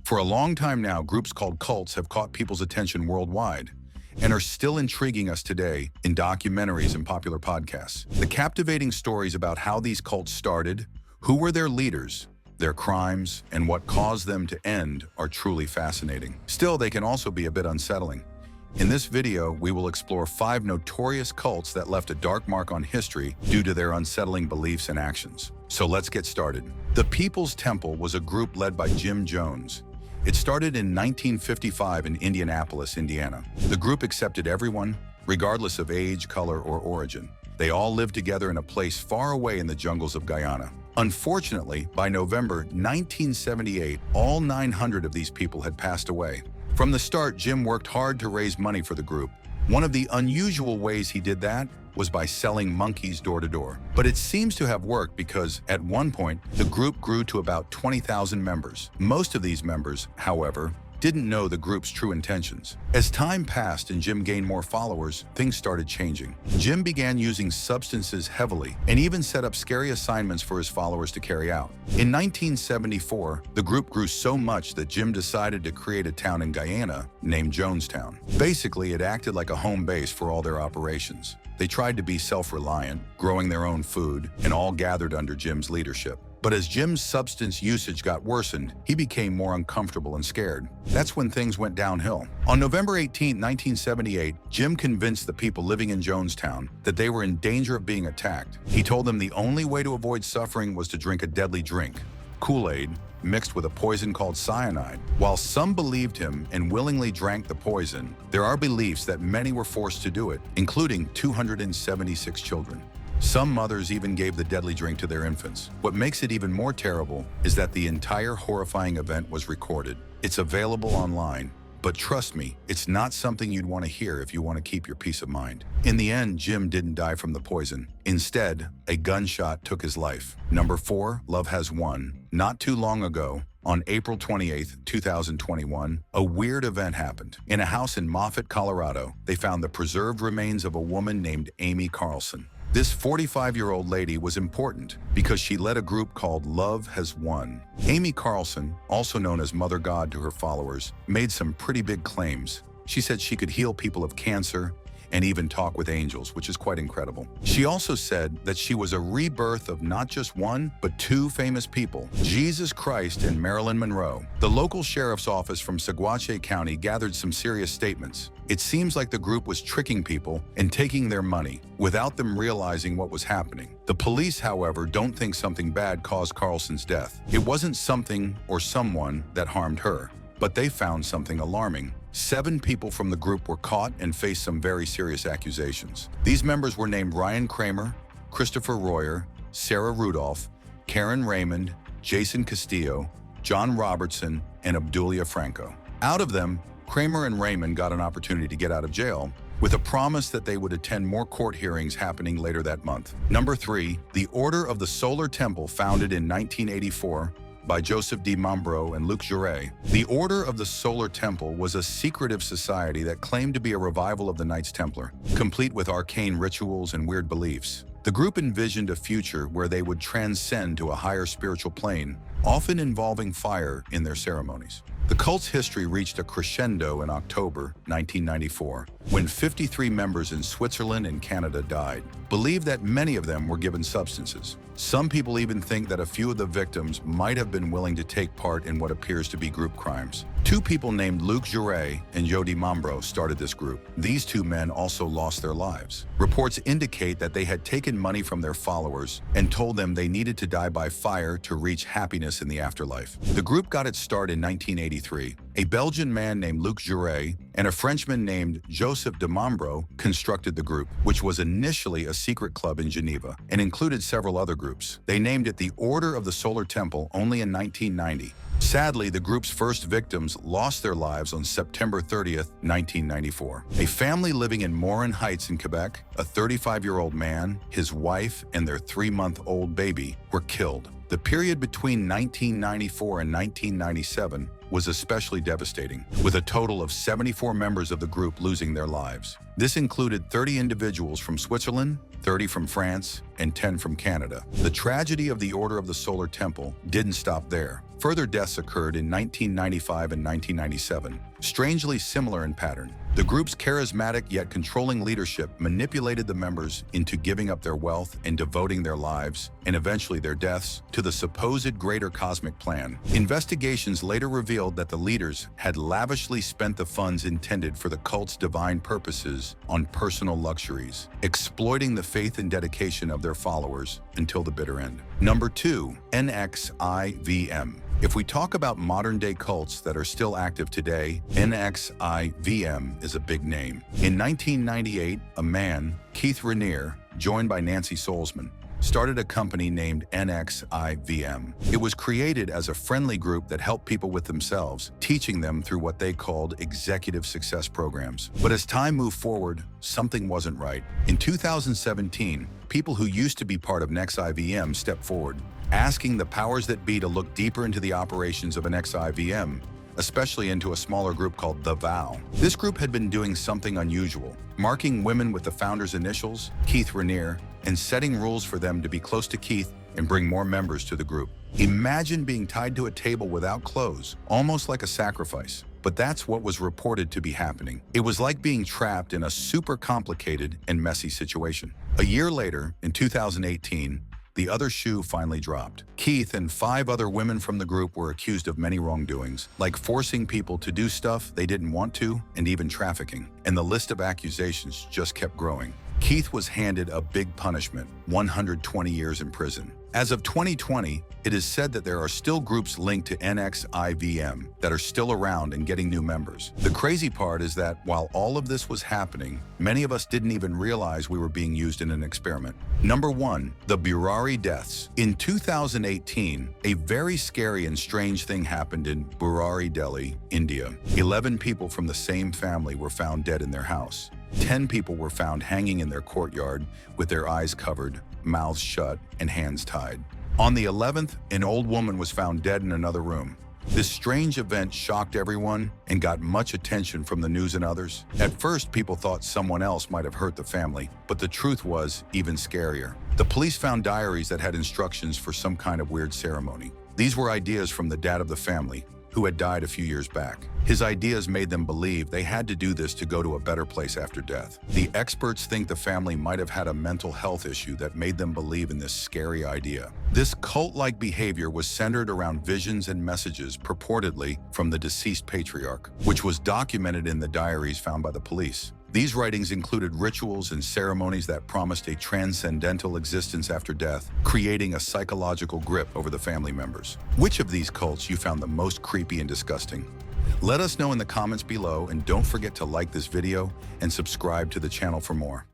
For a long time now, groups called cults have caught people's attention worldwide and are still intriguing us today in documentaries and popular podcasts. The captivating stories about how these cults started, who were their leaders, their crimes, and what caused them to end are truly fascinating. Still, they can also be a bit unsettling. In this video, we will explore 5 notorious cults that left a dark mark on history due to their unsettling beliefs and actions. So let's get started. The People's Temple was a group led by Jim Jones. It started in 1955 in Indianapolis, Indiana. The group accepted everyone, regardless of age, color, or origin. They all lived together in a place far away in the jungles of Guyana. Unfortunately, by November 1978, all 900 of these people had passed away. From the start, Jim worked hard to raise money for the group. One of the unusual ways he did that was by selling monkeys door to door. But it seems to have worked because, at one point, the group grew to about 20,000 members. Most of these members, however, didn't know the group's true intentions. As time passed and Jim gained more followers, things started changing. Jim began using substances heavily and even set up scary assignments for his followers to carry out. In 1974, the group grew so much that Jim decided to create a town in Guyana named Jonestown. Basically, it acted like a home base for all their operations. They tried to be self-reliant, growing their own food, and all gathered under Jim's leadership. But as Jim's substance usage got worsened, he became more uncomfortable and scared. That's when things went downhill. On November 18, 1978, Jim convinced the people living in Jonestown that they were in danger of being attacked. He told them the only way to avoid suffering was to drink a deadly drink, Kool-Aid, mixed with a poison called cyanide. While some believed him and willingly drank the poison, there are beliefs that many were forced to do it, including 276 children. Some mothers even gave the deadly drink to their infants. What makes it even more terrible is that the entire horrifying event was recorded. It's available online, but trust me, it's not something you'd want to hear if you want to keep your peace of mind. In the end, Jim didn't die from the poison. Instead, a gunshot took his life. Number 4, love has won. Not too long ago, on April 28, 2021, a weird event happened. In a house in Moffett, Colorado, they found the preserved remains of a woman named Amy Carlson. This 45-year-old lady was important because she led a group called Love Has Won. Amy Carlson, also known as Mother God to her followers, made some pretty big claims. She said she could heal people of cancer and even talk with angels, which is quite incredible. She also said that she was a rebirth of not just one, but 2 famous people, Jesus Christ and Marilyn Monroe. The local sheriff's office from Saguache County gathered some serious statements. It seems like the group was tricking people and taking their money without them realizing what was happening. The police, however, don't think something bad caused Carlson's death. It wasn't something or someone that harmed her, but they found something alarming. 7 people from the group were caught and faced some very serious accusations. These members were named Ryan Kramer, Christopher Royer, Sarah Rudolph, Karen Raymond, Jason Castillo, John Robertson, and Obdulia Franco. Out of them, Kramer and Raymond got an opportunity to get out of jail with a promise that they would attend more court hearings happening later that month. Number 3, the Order of the Solar Temple, founded in 1984 by Joseph D. Mambro and Luc Jouret. The Order of the Solar Temple was a secretive society that claimed to be a revival of the Knights Templar, complete with arcane rituals and weird beliefs. The group envisioned a future where they would transcend to a higher spiritual plane, often involving fire in their ceremonies. The cult's history reached a crescendo in October 1994, when 53 members in Switzerland and Canada died. Believed that many of them were given substances. Some people even think that a few of the victims might have been willing to take part in what appears to be group crimes. 2 people named Luc Jouret and Jody Mambro started this group. These 2 men also lost their lives. Reports indicate that they had taken money from their followers and told them they needed to die by fire to reach happiness in the afterlife. The group got its start in 1983. A Belgian man named Luc Jouret and a Frenchman named Joseph de Mambro constructed the group, which was initially a secret club in Geneva and included several other groups. They named it the Order of the Solar Temple only in 1990. Sadly, the group's first victims lost their lives on September 30th, 1994. A family living in Morin Heights in Quebec, a 35-year-old man, his wife, and their 3-month-old baby were killed. The period between 1994 and 1997 was especially devastating, with a total of 74 members of the group losing their lives. This included 30 individuals from Switzerland, 30 from France, and 10 from Canada. The tragedy of the Order of the Solar Temple didn't stop there. Further deaths occurred in 1995 and 1997, strangely similar in pattern. The group's charismatic yet controlling leadership manipulated the members into giving up their wealth and devoting their lives, and eventually their deaths, to the supposed greater cosmic plan. Investigations later revealed that the leaders had lavishly spent the funds intended for the cult's divine purposes on personal luxuries, exploiting the faith and dedication of their followers until the bitter end. Number 2, NXIVM. If we talk about modern-day cults that are still active today, NXIVM is a big name. In 1998, a man, Keith Rainier, joined by Nancy Solzman, started a company named NXIVM. It was created as a friendly group that helped people with themselves, teaching them through what they called executive success programs. But as time moved forward, something wasn't right. In 2017, people who used to be part of NXIVM stepped forward, asking the powers that be to look deeper into the operations of an XIVM, especially into a smaller group called The Vow. This group had been doing something unusual, marking women with the founder's initials, Keith Rainier, and setting rules for them to be close to Keith and bring more members to the group. Imagine being tied to a table without clothes, almost like a sacrifice. But that's what was reported to be happening. It was like being trapped in a super complicated and messy situation. A year later, in 2018, the other shoe finally dropped. Keith and 5 other women from the group were accused of many wrongdoings, like forcing people to do stuff they didn't want to, and even trafficking. And the list of accusations just kept growing. Keith was handed a big punishment, 120 years in prison. As of 2020, it is said that there are still groups linked to NXIVM that are still around and getting new members. The crazy part is that while all of this was happening, many of us didn't even realize we were being used in an experiment. Number 1, the Burari deaths. In 2018, a very scary and strange thing happened in Burari, Delhi, India. 11 people from the same family were found dead in their house. 10 people were found hanging in their courtyard with their eyes covered, mouths shut, and hands tied. On the 11th, an old woman was found dead in another room. This strange event shocked everyone and got much attention from the news and others. At first, people thought someone else might have hurt the family, but the truth was even scarier. The police found diaries that had instructions for some kind of weird ceremony. These were ideas from the dad of the family, who had died a few years back. His ideas made them believe they had to do this to go to a better place after death. The experts think the family might have had a mental health issue that made them believe in this scary idea. This cult-like behavior was centered around visions and messages purportedly from the deceased patriarch, which was documented in the diaries found by the police. These writings included rituals and ceremonies that promised a transcendental existence after death, creating a psychological grip over the family members. Which of these cults you found the most creepy and disgusting? Let us know in the comments below, and don't forget to like this video and subscribe to the channel for more.